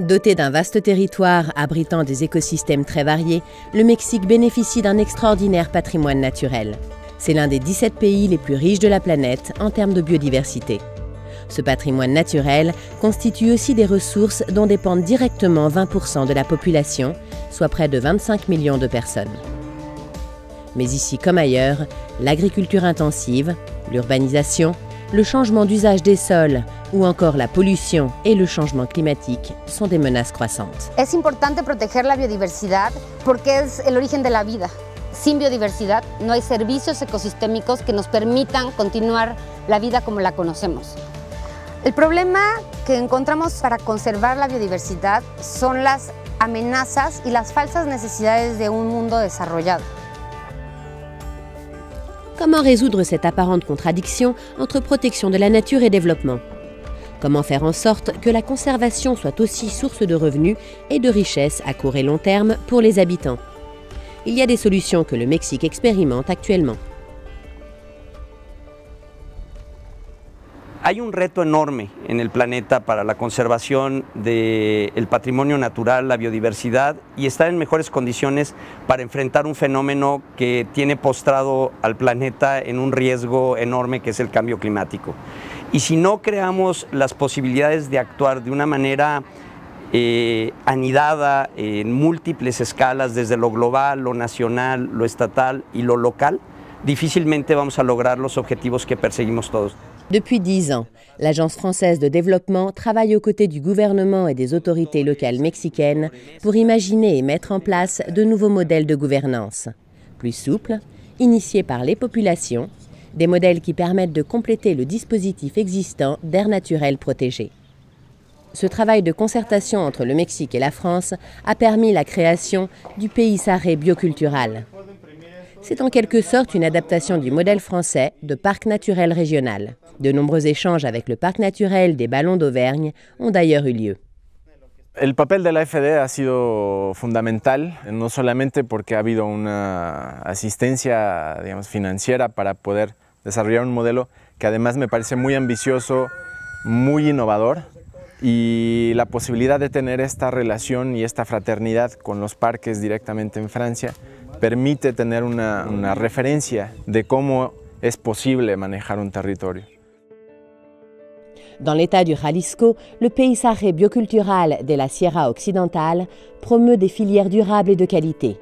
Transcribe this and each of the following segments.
Doté d'un vaste territoire abritant des écosystèmes très variés, le Mexique bénéficie d'un extraordinaire patrimoine naturel. C'est l'un des 17 pays les plus riches de la planète en termes de biodiversité. Ce patrimoine naturel constitue aussi des ressources dont dépendent directement 20% de la population, soit près de 25 millions de personnes. Mais ici comme ailleurs, l'agriculture intensive, l'urbanisation, le changement d'usage des sols ou encore la pollution et le changement climatique sont des menaces croissantes. Es importante proteger la biodiversidad porque es el origen de la vida. Sin biodiversidad no hay servicios ecosistémicos que nos permitan continuar la vida como la conocemos. El problema que encontramos para conservar la biodiversidad son las amenazas y las falsas necesidades de un mundo desarrollado. Comment résoudre cette apparente contradiction entre protection de la nature et développement? Comment faire en sorte que la conservation soit aussi source de revenus et de richesses à court et long terme pour les habitants? Il y a des solutions que le Mexique expérimente actuellement. Hay un reto enorme en el planeta para la conservación del patrimonio natural, la biodiversidad, y estar en mejores condiciones para enfrentar un fenómeno que tiene postrado al planeta en un riesgo enorme, que es el cambio climático. Y si no creamos las posibilidades de actuar de una manera anidada en múltiples escalas, desde lo global, lo nacional, lo estatal y lo local, difícilmente vamos a lograr los objetivos que perseguimos todos. Depuis 10 ans, l'Agence française de développement travaille aux côtés du gouvernement et des autorités locales mexicaines pour imaginer et mettre en place de nouveaux modèles de gouvernance. Plus souples, initiés par les populations, des modèles qui permettent de compléter le dispositif existant d'aires naturelles protégées. Ce travail de concertation entre le Mexique et la France a permis la création du Paisaje Biocultural. C'est en quelque sorte une adaptation du modèle français de parc naturel régional. De nombreux échanges avec le parc naturel des Ballons d'Auvergne ont d'ailleurs eu lieu. El papel de la AFD ha sido fundamental, no solamente porque ha habido una asistencia, digamos, financiera para poder desarrollar un modelo que además me parece muy ambicioso, muy innovador, y la posibilidad de tener esta relación y esta fraternidad con los parques directamente en Francia permite tener una referencia de cómo es posible manejar un territorio. Dans l'État du Jalisco, le Paisaje Biocultural de la Sierra Occidentale promeut des filières durables et de qualité.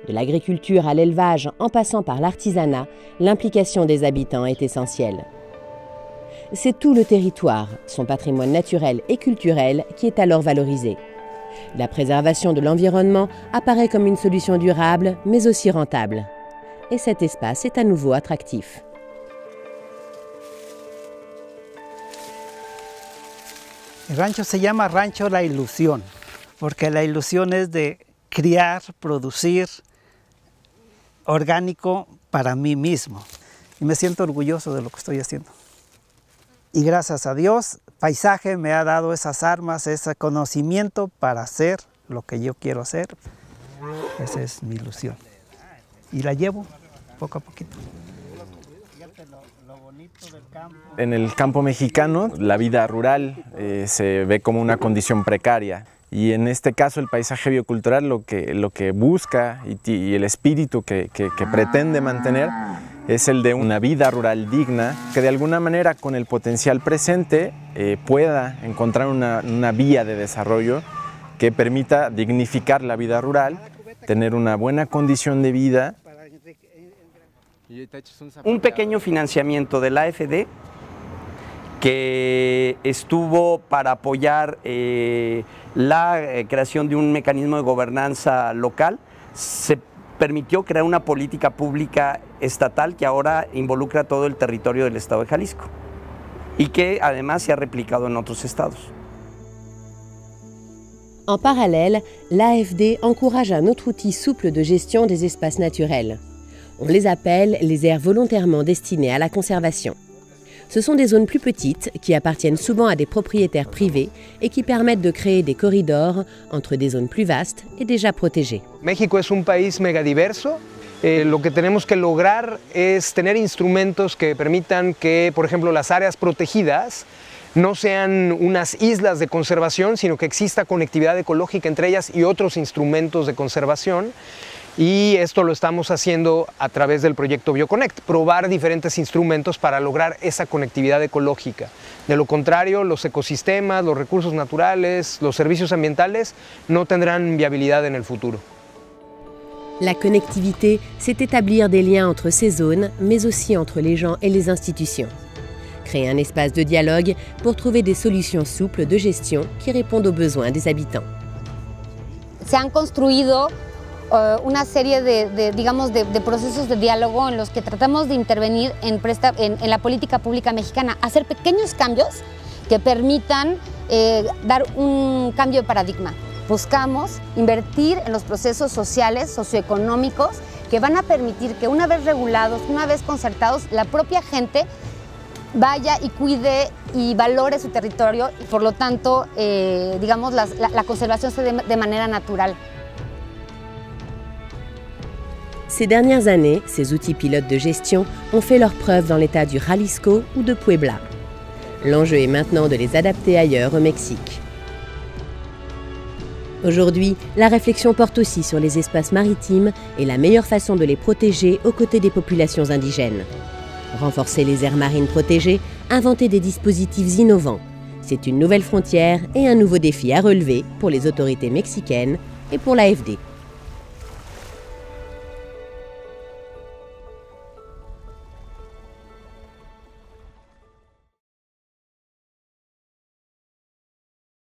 De l'agriculture à l'élevage en passant par l'artisanat, l'implication des habitants est essentielle. C'est tout le territoire, son patrimoine naturel et culturel qui est alors valorisé. La préservation de l'environnement apparaît comme une solution durable, mais aussi rentable. Et cet espace est à nouveau attractif. El rancho se llama Rancho La Ilusión, porque la ilusión es de criar, producir orgánico para mí mismo. Y me siento orgulloso de lo que estoy haciendo. Y gracias a Dios, Paisaje me ha dado esas armas, ese conocimiento para hacer lo que yo quiero hacer. Esa es mi ilusión. Y la llevo poco a poquito. En el campo mexicano, la vida rural se ve como una condición precaria. Y en este caso el paisaje biocultural lo que busca y el espíritu que pretende mantener es el de una vida rural digna, que de alguna manera con el potencial presente pueda encontrar una vía de desarrollo que permita dignificar la vida rural, tener una buena condición de vida. Un pequeño financiamiento de la AFD que estuvo para apoyar la creación de un mecanismo de gobernanza local, se permitió crear una política pública estatal que ahora involucra todo el territorio del estado de Jalisco y que además se ha replicado en otros estados. En parallèle, l'AFD encourage un autre outil souple de gestion des espaces naturels. On les appelle les aires volontairement destinées à la conservation. Ce sont des zones plus petites qui appartiennent souvent à des propriétaires privés et qui permettent de créer des corridors entre des zones plus vastes et déjà protégées. México es un país megadiverso. Lo que tenemos que lograr es tener instrumentos que permitan que, por ejemplo, las áreas protegidas no sean unas islas de conservación, sino que exista conectividad ecológica entre ellas y otros instrumentos de conservación. Y esto lo estamos haciendo a través del proyecto BioConnect, probar diferentes instrumentos para lograr esa conectividad ecológica. De lo contrario, los ecosistemas, los recursos naturales, los servicios ambientales no tendrán viabilidad en el futuro. La connectivité, c'est établir des liens entre ces zones, mais aussi entre les gens et les institutions. Créer un espace de dialogue pour trouver des solutions souples de gestion qui répondent aux besoins des habitants. Se han construido una serie de procesos de diálogo en los que tratamos de intervenir en la política pública mexicana, hacer pequeños cambios que permitan dar un cambio de paradigma. Buscamos invertir en los procesos sociales, socioeconómicos, que van a permitir que una vez regulados, una vez concertados, la propia gente vaya y cuide y valore su territorio y por lo tanto, la conservación se dé de manera natural. Ces dernières années, ces outils pilotes de gestion ont fait leurs preuves dans l'état du Jalisco ou de Puebla. L'enjeu est maintenant de les adapter ailleurs au Mexique. Aujourd'hui, la réflexion porte aussi sur les espaces maritimes et la meilleure façon de les protéger aux côtés des populations indigènes. Renforcer les aires marines protégées, inventer des dispositifs innovants. C'est une nouvelle frontière et un nouveau défi à relever pour les autorités mexicaines et pour l'AFD.